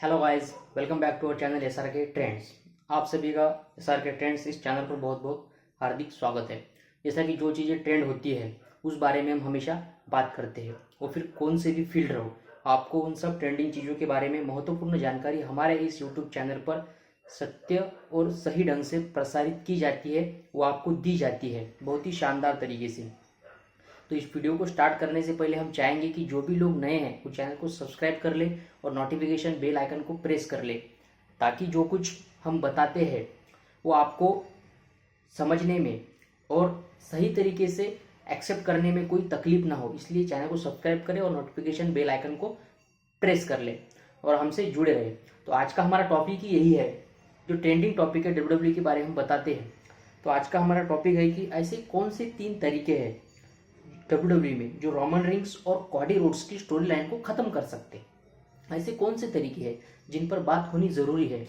Hello guys, welcome back to our channel S R K trends. आप सभी का S R K trends इस channel पर बहुत बहुत हार्दिक स्वागत है। जैसा कि जो चीज़ें ट्रेंड होती है उस बारे में हम हमेशा बात करते हैं, और फिर कौन से भी फील्ड रहो, आपको उन सब ट्रेंडिंग चीज़ों के बारे में महत्वपूर्ण जानकारी हमारे इस यूट्यूब चैनल पर सत्य और सही ढंग से प्रसारित की जाती है, वो आपको दी जाती है बहुत ही शानदार तरीके से। तो इस वीडियो को स्टार्ट करने से पहले हम चाहेंगे कि जो भी लोग नए हैं वो चैनल को सब्सक्राइब कर ले और नोटिफिकेशन बेल आइकन को प्रेस कर ले, ताकि जो कुछ हम बताते हैं वो आपको समझने में और सही तरीके से एक्सेप्ट करने में कोई तकलीफ ना हो। इसलिए चैनल को सब्सक्राइब करें और नोटिफिकेशन बेल आइकन को प्रेस कर ले और हमसे जुड़े रहे। तो आज का हमारा टॉपिक ही यही है, जो ट्रेंडिंग टॉपिक है डब्ल्यूडब्ल्यूई के बारे में हम बताते हैं। तो आज का हमारा टॉपिक है कि ऐसे कौन से 3 तरीके हैं डब्ल्यूडब्ल्यूई में जो रोमन रिंग्स और कॉडी रोड्स की स्टोरी लाइन को खत्म कर सकते हैं। ऐसे कौन से तरीके हैं जिन पर बात होनी जरूरी है,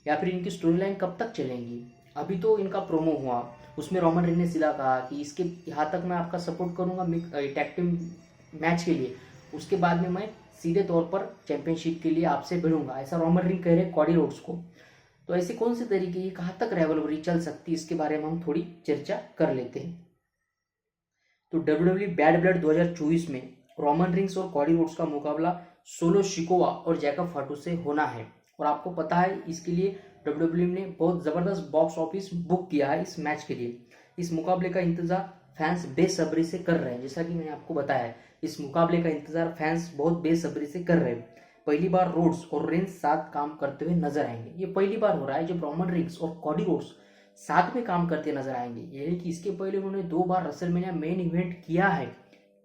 या फिर इनकी स्टोरी लाइन कब तक चलेंगी। अभी तो इनका प्रोमो हुआ, उसमें रोमन रिंग ने सीधा कहा कि इसके यहाँ तक मैं आपका सपोर्ट करूंगा टैग टीम मैच के लिए, उसके बाद में मैं सीधे तौर पर चैंपियनशिप के लिए आपसे भिड़ूंगा, ऐसा रोमन रिंग कह रहे कॉडी रोड्स को। तो ऐसे कौन से तरीके, ये कहाँ तक रेवलवरी चल सकती है, इसके बारे में हम थोड़ी चर्चा कर लेते हैं। तो डब्ल्यूडब्ल्यूई बैड ब्लड 2024 में रोमन रिंग्स और कॉडी रोड्स का मुकाबला सोलो शिकोवा और जैकब फाटू से होना है। और आपको पता है इसके लिए डब्ल्यूडब्ल्यूई ने बहुत ज़बरदस्त बॉक्स ऑफिस बुक किया है इस मैच के लिए। इस मुकाबले का इंतजार फैंस बेसब्री से कर रहे हैं। जैसा कि मैंने आपको बताया है, इस मुकाबले का इंतजार फैंस बहुत बेसब्री से कर रहे हैं। पहली बार रोड्स और रिंग्स साथ काम करते हुए नजर आएंगे। ये पहली बार हो रहा है जब रोमन रिंग्स और कॉडी रोड्स साथ में काम करते नजर आएंगे। यानी कि इसके पहले उन्होंने 2 बार रेसलमेनिया मेन इवेंट किया है,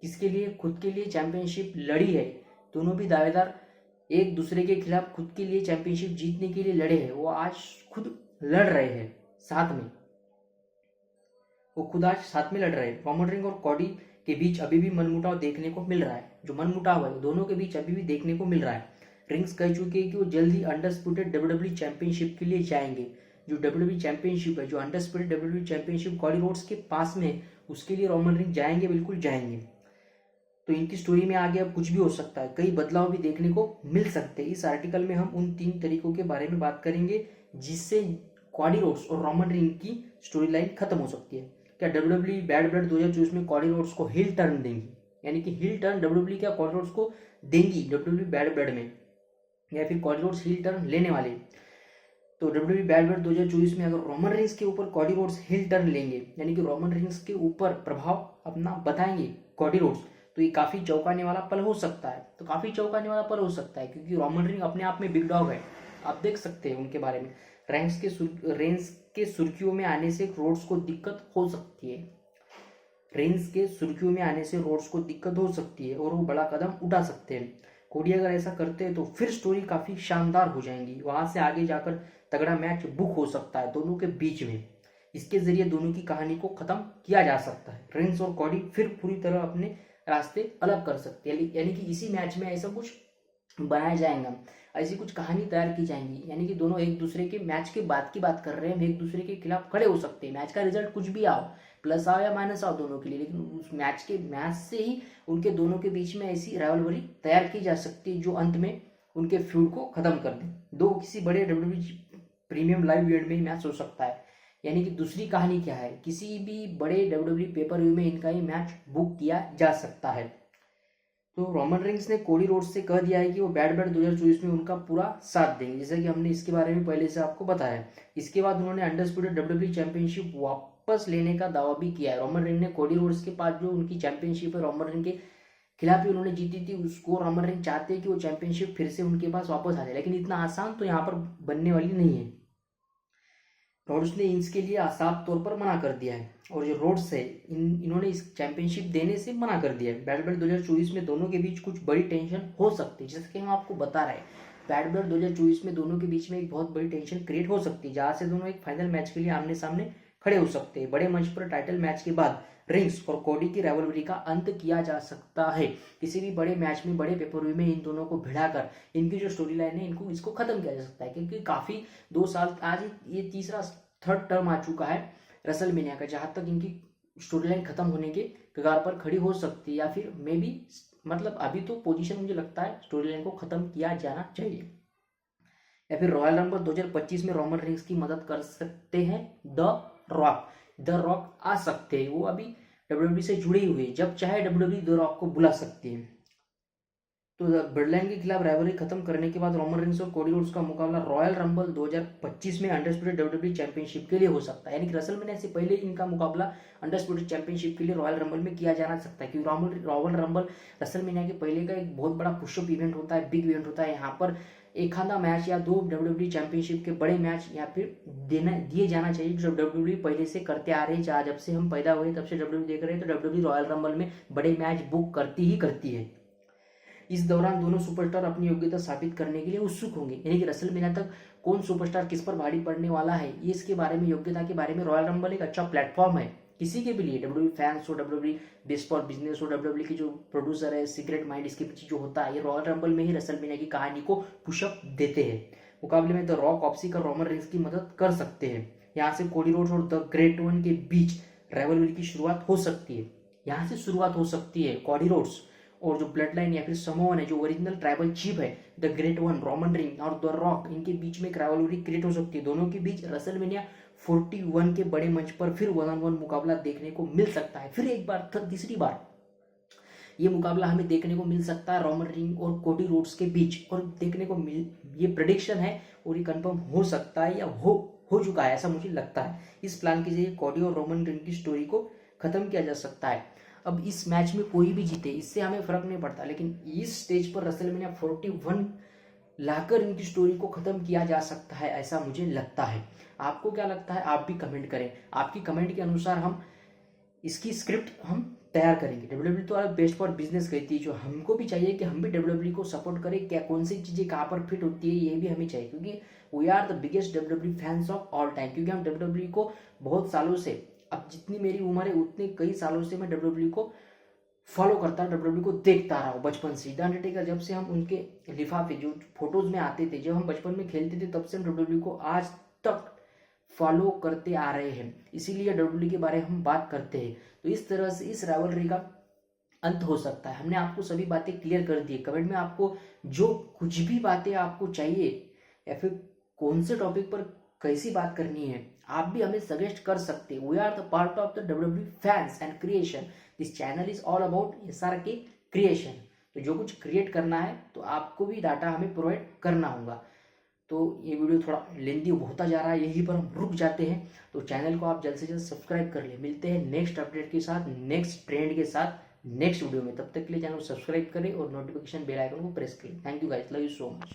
किसके लिए, खुद के लिए चैंपियनशिप लड़ी है। दोनों भी दावेदार एक दूसरे के खिलाफ खुद के लिए चैंपियनशिप जीतने के लिए लड़े हैं। वो आज खुद लड़ रहे हैं साथ में, वो खुद आज साथ में लड़ रहे हैं। रोमन रिंग और कॉडी के बीच अभी भी मनमुटाव देखने को मिल रहा है। जो मनमुटाव है दोनों के बीच अभी भी देखने को मिल रहा है। रिंग्स कह चुके हैं कि वो जल्द ही अंडरस्प्यूटेड डब्ल्यूडब्ल्यूई चैंपियनशिप के लिए जाएंगे। जो डब्ल्यूडब्ल्यूई चैंपियनशिप है, जो अंडरस्प्यूटेड डब्ल्यूडब्ल्यूई चैंपियनशिप कॉडी रोड्स के पास में, उसके लिए रोमन रिंग जाएंगे, बिल्कुल जाएंगे। तो इनकी स्टोरी में आगे अब कुछ भी हो सकता है, कई बदलाव भी देखने को मिल सकते हैं। इस आर्टिकल में हम उन 3 तरीकों के बारे में बात करेंगे जिससे कॉडी रोड्स और रोमन रिंग की स्टोरी लाइन खत्म हो सकती है। क्या डब्ल्यूडब्ल्यूई बैड ब्लड 2024 में कॉडी रोड्स को हिल टर्न देंगी, यानी कि हिल टर्न डब्ल्यूडब्ल्यूई क्या कॉडी रोड्स को देंगी डब्ल्यूडब्ल्यूई बैड ब्लड में, या फिर कॉडी रोड्स हिल टर्न लेने वाले। तो डब्ल्यूडब्ल्यूई बैड ब्लड 2024 में अगर रोमन रिंग्स के ऊपर कॉडी रोड्स हिल टर्न लेंगे, यानी कि रोमन रिंग्स के ऊपर प्रभाव अपना बताएंगे कॉडी रोड्स, तो ये काफी चौंकाने वाला पल हो सकता है। तो काफी चौंकाने वाला पल हो सकता है क्योंकि रोमन रिंग अपने आप में बिग डॉग है। आप देख सकते हैं उनके बारे में, रेंस के सुर्खियों में आने से रोड्स को दिक्कत हो सकती है। रेंस के सुर्खियों में आने से रोड्स को दिक्कत हो सकती है और वो बड़ा कदम उठा सकते हैं। कोडी अगर ऐसा करते हैं तो फिर स्टोरी काफी शानदार हो जाएंगी। वहां से आगे जाकर तगड़ा मैच बुक हो सकता है दोनों के बीच में। इसके जरिए दोनों की कहानी को खत्म किया जा सकता है। रेंस और कॉडी फिर पूरी तरह अपने रास्ते अलग कर सकते हैं, यानी कि इसी मैच में ऐसा कुछ बनाया जाएगा, ऐसी कुछ कहानी तैयार की जाएंगी। यानी कि दोनों एक दूसरे के मैच के बाद की बात कर रहे हैं, एक दूसरे के खिलाफ खड़े हो सकते हैं। मैच का रिजल्ट कुछ भी आओ, प्लस आओ या माइनस आओ दोनों के लिए, लेकिन उस मैच से ही उनके दोनों के बीच में ऐसी राइवलरी तैयार की जा सकती है जो अंत में उनके फ्यूड को खत्म कर दे। दो किसी बड़े डब्ल्यूडब्ल्यूई प्रीमियम लाइव इवेंट में ही मैच हो सकता है। यानी कि दूसरी कहानी क्या है, किसी भी बड़े डब्ल्यूडब्ल्यूई पेपर व्यू में इनका ही मैच बुक किया जा सकता है। तो रोमन रिंग्स ने कोडी रोड्स से कह दिया है कि वो बैड ब्लड 2024 में उनका पूरा साथ देंगे, जैसा कि हमने इसके बारे में पहले से आपको बताया। इसके बाद उन्होंने अंडरस्प्यूटेड डब्ल्यूडब्ल्यूई चैंपियनशिप वापस लेने का दावा भी किया है। रोमन रिंग ने कोडी रोड्स के पास जो उनकी चैंपियनशिप है रोमन रिंग के खिलाफ ही उन्होंने जीती थी, उसको रोमन रिंग चाहते हैं कि वो चैंपियनशिप फिर से उनके पास वापस आ जाए, लेकिन इतना आसान तो यहाँ पर बनने वाली नहीं है। रोड्स ने इसके लिए साफ तौर पर मना कर दिया है, और जो रोड्स है इन्होंने इस चैंपियनशिप देने से मना कर दिया है। बैड ब्लड 2024 में दोनों के बीच कुछ बड़ी टेंशन हो सकती है, जैसे कि हम आपको बता रहे हैं। बैड ब्लड 2024 में दोनों के बीच में एक बहुत बड़ी टेंशन क्रिएट हो सकती है, जहां से दोनों एक फाइनल मैच के लिए आमने सामने खड़े हो सकते हैं। बड़े मंच पर टाइटल मैच के बाद रिंग्स और कोडी की राइवलरी का अंत किया जा सकता है। किसी भी बड़े मैच में, बड़े पेपर व्यू में इन दोनों को भिड़ाकर इनकी जो स्टोरी लाइन है इसको खत्म किया जा सकता है, क्योंकि काफी 2 साल आज ये थर्ड टर्म आ चुका है रेसलमेनिया का, जहां तक इनकी स्टोरी लाइन खत्म होने के कगार पर खड़ी हो सकती है, या फिर मे बी, मतलब अभी तो पोजीशन मुझे लगता है स्टोरी लाइन को खत्म किया जाना चाहिए। या फिर रॉयल रंबल 2025 में रोमन रेंस की मदद कर सकते हैं द रॉक आ सकते हैं, वो अभी डब्ल्यूडब्ल्यूई से जुड़े हुए हैं, जब चाहे डब्ल्यूडब्ल्यूई द रॉक को बुला सकती है। तो ब्लडलाइन के खिलाफ राइवलरी खत्म करने के बाद रोमन रेंस और कोडी रोड्स का मुकाबला रॉयल रंबल 2025 में अनडिस्प्यूटेड डब्ल्यूडब्ल्यूई चैंपियनशिप के लिए हो सकता है, यानी कि रेसलमेनिया से पहले इनका मुकाबला अनडिस्प्यूटेड चैंपियनशिप के लिए रॉयल रंबल में किया जाना सकता है, क्योंकि रॉयल रंबल रेसलमेनिया के पहले का एक बहुत बड़ा पुशअप इवेंट होता है, बिग इवेंट होता है। यहाँ पर एक आधा मैच या 2 डब्ल्यूडब्ल्यूई चैंपियनशिप के बड़े मैच या फिर दिए जाना चाहिए, जो डब्ल्यूडब्ल्यूई पहले से करते आ रहे हैं, जब से हम पैदा हुए तब से डब्ल्यूडब्ल्यूई देख रहे हैं, तो डब्ल्यूडब्ल्यूई रॉयल रंबल में बड़े मैच बुक करती है। इस दौरान दोनों सुपरस्टार अपनी योग्यता साबित करने के लिए उत्सुक होंगे, यानी कि रेसलमेनिया तक कौन सुपरस्टार किस पर भारी पड़ने वाला है, ये इसके बारे में, योग्यता के बारे में रॉयल रंबल एक अच्छा प्लेटफॉर्म है किसी के भी लिए, डब्ल्यूडब्ल्यूई फैंस हो, डब्ल्यूडब्ल्यूई बेस्ट फॉर बिजनेस हो, डब्ल्यूडब्ल्यूई की जो प्रोड्यूसर है, सीक्रेट माइंड, इसके पीछे जो होता है, ये रॉयल रंबल में ही रेसलमेनिया की कहानी को पुशअप देते हैं। मुकाबले में द रॉक, ऑप्सी और रोमन रेंस की मदद कर सकते हैं। यहाँ से कोडी रोड्स और द ग्रेट वन के बीच राइवलरी की शुरुआत हो सकती है, यहाँ से शुरुआत हो सकती है। कोडी रोड्स और जो ब्लड लाइन या फिर समोवन है, जो ओरिजिनल ट्राइबल चीफ है, the great one, Roman ring और द रॉक, इनके बीच में एक राइवलरी क्रिएट हो सकती है। दोनों के बीच रेसलमेनिया 41 के बड़े मंच पर फिर 1-on-1 मुकाबला देखने को मिल सकता है, फिर एक बार, तीसरी बार ये मुकाबला हमें देखने को मिल सकता है रोमन रिंग और कोडी रोड्स के बीच, और देखने को ये प्रेडिक्शन है और ये कंफर्म हो सकता है या हो चुका है, ऐसा मुझे लगता है। इस प्लान के जरिए कोडी और रोमन रिंग की स्टोरी को खत्म किया जा सकता है। अब इस मैच में कोई भी जीते, इससे हमें फर्क नहीं पड़ता, लेकिन इस स्टेज पर रेसलमेनिया 41 लाकर इनकी स्टोरी को खत्म किया जा सकता है, ऐसा मुझे लगता है। आपको क्या लगता है, आप भी कमेंट करें। आपकी कमेंट के अनुसार हम इसकी स्क्रिप्ट हम तैयार करेंगे। डब्ल्यूडब्ल्यूई तो बेस्ट फॉर बिजनेस कहती है, जो हमको भी चाहिए कि हम भी डब्ल्यूडब्ल्यूई को सपोर्ट करें, क्या कौन सी चीजें कहाँ पर फिट होती है, ये भी हमें चाहिए, क्योंकि we are the biggest WWE fans of all time. क्योंकि हम डब्ल्यूडब्ल्यूई को बहुत सालों से, अब जितनी मेरी उम्र है उतने कई सालों से मैं डब्ल्यूडब्ल्यूई को फॉलो करता, डब्ल्यूडब्ल्यूई को देखता रहा हूँ बचपन से। द अंडरटेकर जब से हम उनके लिफाफे जो फोटोज में आते थे, जब हम बचपन में खेलते थे, तब से हम डब्ल्यूडब्ल्यूई को आज तक फॉलो करते आ रहे हैं, इसीलिए डब्ल्यूडब्ल्यूई के बारे में हम बात करते हैं। तो इस तरह से इस राइवलरी का अंत हो सकता है। हमने आपको सभी बातें क्लियर कर दी। कमेंट में आपको जो कुछ भी बातें आपको चाहिए या फिर कौन से टॉपिक पर कैसी बात करनी है, आप भी हमें सजेस्ट कर सकते हैं। We are the part of the WWE fans and creation. This channel is all about SRK creation. तो जो कुछ क्रिएट करना है तो आपको भी डाटा हमें प्रोवाइड करना होगा। तो ये वीडियो थोड़ा लेंदी होता जा रहा है, यहीं पर हम रुक जाते हैं। तो चैनल को आप जल्द से जल्द सब्सक्राइब कर ले। मिलते हैं नेक्स्ट अपडेट के साथ, नेक्स्ट ट्रेंड के साथ, नेक्स्ट वीडियो में। तब तक के लिए चैनल को सब्सक्राइब करें और नोटिफिकेशन बेल आइकन को प्रेस करें। Thank you guys, love you so much.